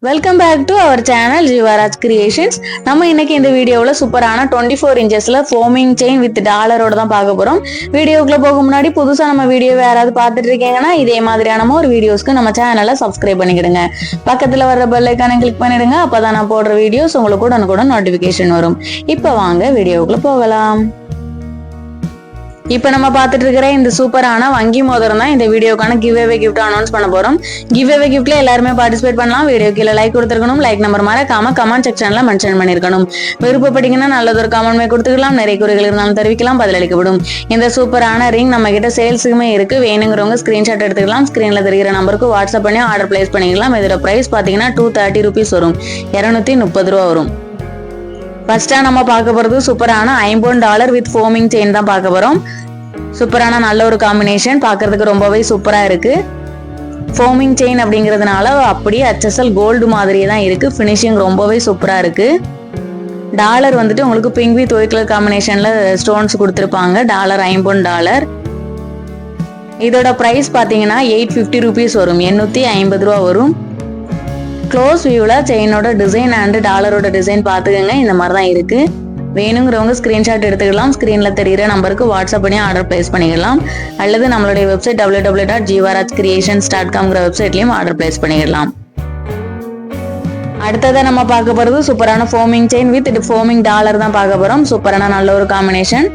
Welcome back to our channel Jivaraj Creations. நம்ம இன்னைக்கு இந்த வீடியோவில் சூப்பரான 24 இன்ச்சஸ்ல ஃபோமிங் செயின் வித் டாலரோட தான் பார்க்க போறோம். வீடியோக்குள்ள போக முன்னாடி புதுசா நம்ம வீடியோ யாராவது பார்த்துட்டு இருக்கீங்கன்னா இதே மாதிரியான ஒரு வீடியோஸ்க்கு நம்ம சேனலை சப்ஸ்கிரைப் பண்ணிக்கிடுங்க. பக்கத்துல வர்ற பெல் ஐக்கானை கிளிக் பண்ணிடுங்க. அப்பதான் நான் போடுற வீடியோஸ் உங்களுக்கு உடனுக்குடன் நோட்டிபிகேஷன் வரும். இப்போ வாங்க வீடியோக்குள்ள போகலாம். இப்போ நம்ம பார்த்துட்டு இருக்கிற இந்த சூப்பரான வங்கி மோதிரம் தான் இந்த வீடியோக்கான கிவ் அவே கிஃப்ட் அனௌன்ஸ் பண்ண போறோம். கிவ் அவே கிஃப்ட்ல எல்லாருமே பார்ட்டிசிபேட் பண்ணலாம். வீடியோ கீழே லைக் கொடுத்துருக்கணும். லைக் நம்பர் மறக்காம கமெண்ட் செக்ஷன்ல மென்ஷன் பண்ணிருக்கணும். விருப்பப்பட்டீங்கன்னா நல்லதொரு கமெண்ட் கொடுத்துக்கலாம். நிறைய குறைகள் இருந்தாலும் தெரிவிக்கலாம், பதிலளிக்கப்படும். இந்த சூப்பரான ரிங் நம்ம கிட்ட சேல்ஸுக்குமே இருக்கு. வேணுங்கிறவங்க ஸ்கிரீன்ஷாட் எடுத்துக்கலாம். ஸ்கிரீன்ல தெரிகிற நம்பருக்கு வாட்ஸ்அப் பண்ணி ஆர்டர் பிளேஸ் பண்ணிக்கலாம். இதோட பிரைஸ் பாத்தீங்கன்னா 230 rupees வரும், 230 ரூபா வரும். ஃபர்ஸ்டா நம்ம பார்க்க போறது சூப்பரான $50 வித் ஃபோமிங் செயின் தான் பார்க்க போறோம். சூப்பரான நல்ல ஒரு காம்பினேஷன், பார்க்கிறதுக்கு ரொம்பவே சூப்பரா இருக்கு. ஃபோமிங் செயின் அப்படிங்கிறதுனால அப்படியே HSL கோல்டு மாதிரியே தான் இருக்கு. ஃபினிஷிங் ரொம்பவே சூப்பரா இருக்கு. டாலர் வந்துட்டு உங்களுக்கு பிங்க் வித் ஒயிட் கலர் காம்பினேஷன்ல ஸ்டோன்ஸ் கொடுத்துருப்பாங்க. டாலர் $50. இதோட பிரைஸ் பாத்தீங்கன்னா 850 rupees வரும், 850 ரூபா வரும். க்ளோஸ் வியூல செயினோட டிசைன் அண்ட் டாலரோட டிசைன் பார்த்துக்கோங்க. இந்த மாதிரி தான் இருக்கு. வேணுங்கிறவங்க ஸ்கிரீன்ஷாட் எடுத்துக்கலாம். ஸ்கிரீன்ல தெரிகிற நம்பருக்கு வாட்ஸ்அப் பண்ணி ஆர்டர் பிளேஸ் பண்ணிக்கலாம். அல்லது நம்மளுடைய வெப்சைட் www.jivarajcreations.com வெப்சைட்லயும் ஆர்டர் பிளேஸ் பண்ணிக்கலாம். அடுத்ததை நம்ம பார்க்க போறது சூப்பரான foaming chain with foaming dollar தான் பார்க்க போறோம். சூப்பரான நல்ல ஒரு காம்பினேஷன்.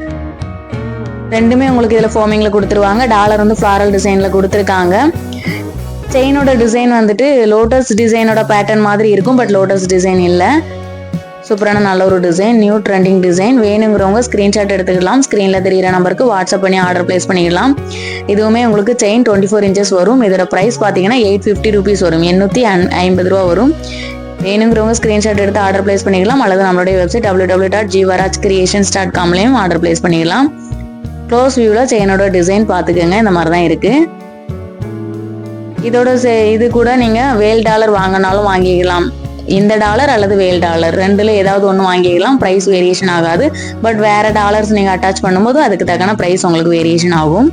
ரெண்டுமே உங்களுக்கு இதுல ஃபோமிங்ல கொடுத்துருவாங்க. டாலர் வந்து ஃபிளாரல் டிசைன்ல கொடுத்துருக்காங்க. செயினோட டிசைன் வந்துட்டு லோட்டஸ் டிசைனோட பேட்டர்ன் மாதிரி இருக்கும், பட் லோட்டஸ் டிசைன் இல்லை. சூப்பரான நல்ல ஒரு டிசைன், நியூ ட்ரெண்டிங் டிசைன். வேணுங்கிறவங்க ஸ்கிரீன்ஷாட் எடுத்துக்கலாம். ஸ்கிரீன்ல தெரிகிற நம்பருக்கு வாட்ஸ்அப் பண்ணி ஆர்டர் பிளேஸ் பண்ணிக்கலாம். இதுவுமே உங்களுக்கு செயின் 24 inches வரும். இதோட பிரைஸ் பார்த்தீங்கன்னா 850 rupees வரும், 850 ரூபா வரும். வேணுங்கிறவங்க ஸ்கிரீன்ஷாட் எடுத்து ஆர்டர் பிளேஸ் பண்ணிக்கலாம். அல்லது நம்மளுடைய வெப்சைட் www.jivarajcreations.com ஆர்டர் பிளேஸ் பண்ணிக்கலாம். க்ளோஸ் வியூல செயினோட டிசைன் பார்த்துக்கோங்க. இந்த மாதிரி தான் இருக்கு. இதோட இது கூட நீங்க வேல் டாலர் வாங்கினாலும் வாங்கிக்கலாம். இந்த டாலர் அல்லது வேல் டாலர் ரெண்டுல ஏதாவது ஒன்று வாங்கிக்கலாம். பிரைஸ் வேரியேஷன் ஆகாது. பட் வேற டாலர்ஸ் நீங்க அட்டாச் பண்ணும்போது அதுக்கு தக்கன பிரைஸ் உங்களுக்கு வேரியேஷன் ஆகும்.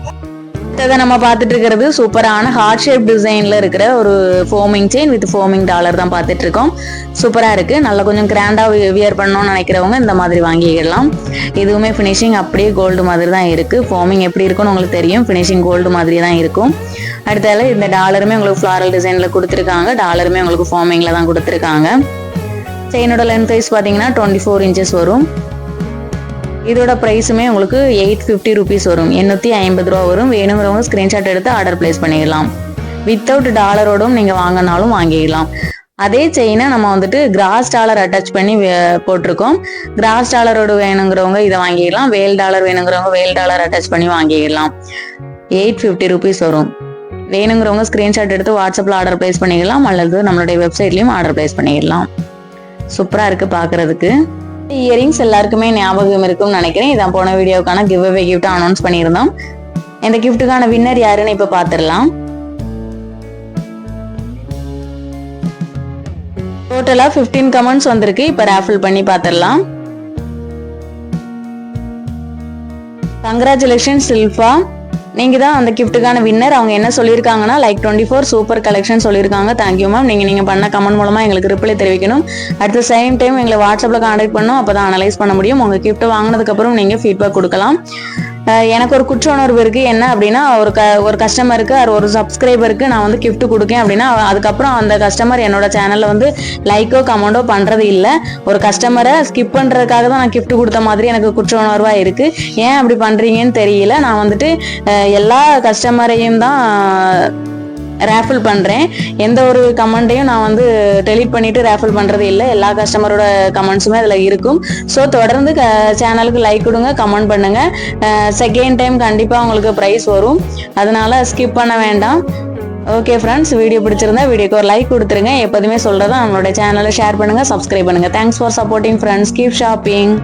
இதை நம்ம பார்த்துட்டு இருக்கிறது சூப்பரான ஹார்ட் ஷேப் டிசைன்ல இருக்கிற ஒரு foaming chain with foaming dollar தான் பார்த்துட்டு இருக்கோம். சூப்பரா இருக்கு. நல்லா கொஞ்சம் கிராண்டா வியர் பண்ணணும்னு நினைக்கிறவங்க இந்த மாதிரி வாங்கிக்கலாம். இதுவுமே ஃபினிஷிங் அப்படியே கோல்டு மாதிரி தான் இருக்கு. ஃபோமிங் எப்படி இருக்குன்னு உங்களுக்கு தெரியும். ஃபினிஷிங் கோல்டு மாதிரி தான் இருக்கும். அடுத்தால இந்த டாலருமே உங்களுக்கு ஃபிளாரல் டிசைன்ல கொடுத்துருக்காங்க. டாலருமே உங்களுக்கு ஃபார்மிங்ல தான் கொடுத்துருக்காங்க. செயினோட லென்த் வைஸ் பார்த்தீங்கன்னா 24 inches வரும். இதோட பிரைஸுமே உங்களுக்கு 850 rupees வரும், 850 ரூபா வரும். வேணுங்கிறவங்க ஸ்கிரீன்ஷாட் எடுத்து ஆர்டர் பிளேஸ் பண்ணிக்கலாம். வித்தவுட் டாலரோடும் நீங்க வாங்கினாலும் வாங்கிக்கலாம். அதே செயினை நம்ம வந்துட்டு கிராஸ் டாலர் அட்டாச் பண்ணி போட்டிருக்கோம். கிராஸ் டாலரோடு வேணுங்கிறவங்க இதை வாங்கிக்கலாம். வேல் டாலர் வேணுங்கிறவங்க வேல் டாலர் அட்டாச் பண்ணி வாங்கிக்கலாம். 850 rupees வரும். வேணுங்கிறவங்க ஸ்கிரீன்ஷாட் எடுத்து வாட்ஸ்அப்ல ஆர்டர் பிளேஸ் பண்ணிக்கலாம். அல்லது நம்மளுடைய வெப்சைட்லயும் ஆர்டர் பிளேஸ் பண்ணிக்கலாம். சூப்பரா இருக்கு பாக்குறதுக்கு. இயரிங்ஸ் எல்லாருக்குமே ஞாபகம் இருக்கும்னு நினைக்கிறேன். இதான் போன வீடியோக்கான கிவ் அவே கிஃப்ட் அனௌன்ஸ் பண்ணியிருந்தோம். இந்த கிஃப்ட்டுக்கான வின்னர் யாருன்னு இப்ப பாத்துடலாம். டோட்டலா 15 கமெண்ட்ஸ் வந்திருக்கு. இப்ப ராஃபில் பண்ணி பாத்துடலாம். கங்க்ராச்சுலேஷன் சில்பா, நீங்க தான் அந்த கிஃப்ட்டுக்கான வின்னர். அவங்க என்ன சொல்லியிருக்காங்கன்னா லைக் 24 சூப்பர் கலெக்ஷன் சொல்லியிருக்காங்க. Thank you ma'am. நீங்க பண்ண கமெண்ட் மூலமா எங்களுக்கு ரிப்ளை தெரிவிக்கணும். அட் த சேம் டைம் எங்களை வாட்ஸ்அப்ல கான்டாக்ட் பண்ணணும். அப்பதான் அனலைஸ் பண்ண முடியும். உங்க கிஃப்ட் வாங்கினதுக்கு அப்புறம் நீங்க ஃபீட்பேக் கொடுக்கலாம். எனக்கு ஒரு குற்ற உணர்வு இருக்கு. என்ன அப்படின்னா ஒரு கஸ்டமருக்கு ஒரு சப்ஸ்கிரைபருக்கு நான் வந்து கிஃப்ட் கொடுக்கேன் அப்படின்னா அதுக்கப்புறம் அந்த கஸ்டமர் என்னோட சேனல்ல வந்து லைக்கோ கமெண்டோ பண்றது இல்லை. ஒரு கஸ்டமரை ஸ்கிப் பண்றதுக்காக தான் நான் கிஃப்ட் கொடுத்த மாதிரி எனக்கு குற்ற உணர்வா இருக்கு. ஏன் அப்படி பண்றீங்கன்னு தெரியல. நான் வந்துட்டு எல்லா கஸ்டமரையும் தான் ரேஃபில் பண்றேன். எந்த ஒரு கமெண்ட்டையும் நான் வந்து டெலீட் பண்ணிட்டு ரேஃபில் பண்றது இல்லை. எல்லா கஸ்டமரோட கமெண்ட்ஸுமே அதுல இருக்கும். ஸோ தொடர்ந்து சேனலுக்கு லைக் கொடுங்க, கமெண்ட் பண்ணுங்க. செகண்ட் டைம் கண்டிப்பா உங்களுக்கு ப்ரைஸ் வரும். அதனால ஸ்கிப் பண்ண வேண்டாம். ஓகே ஃப்ரெண்ட்ஸ், வீடியோ பிடிச்சிருந்தா வீடியோக்கு ஒரு லைக் கொடுத்துருங்க. எப்போதுமே சொல்றதா நம்மளோட சேனலை ஷேர் பண்ணுங்க, சப்ஸ்கிரைப் பண்ணுங்க. Thanks for supporting friends. Keep shopping.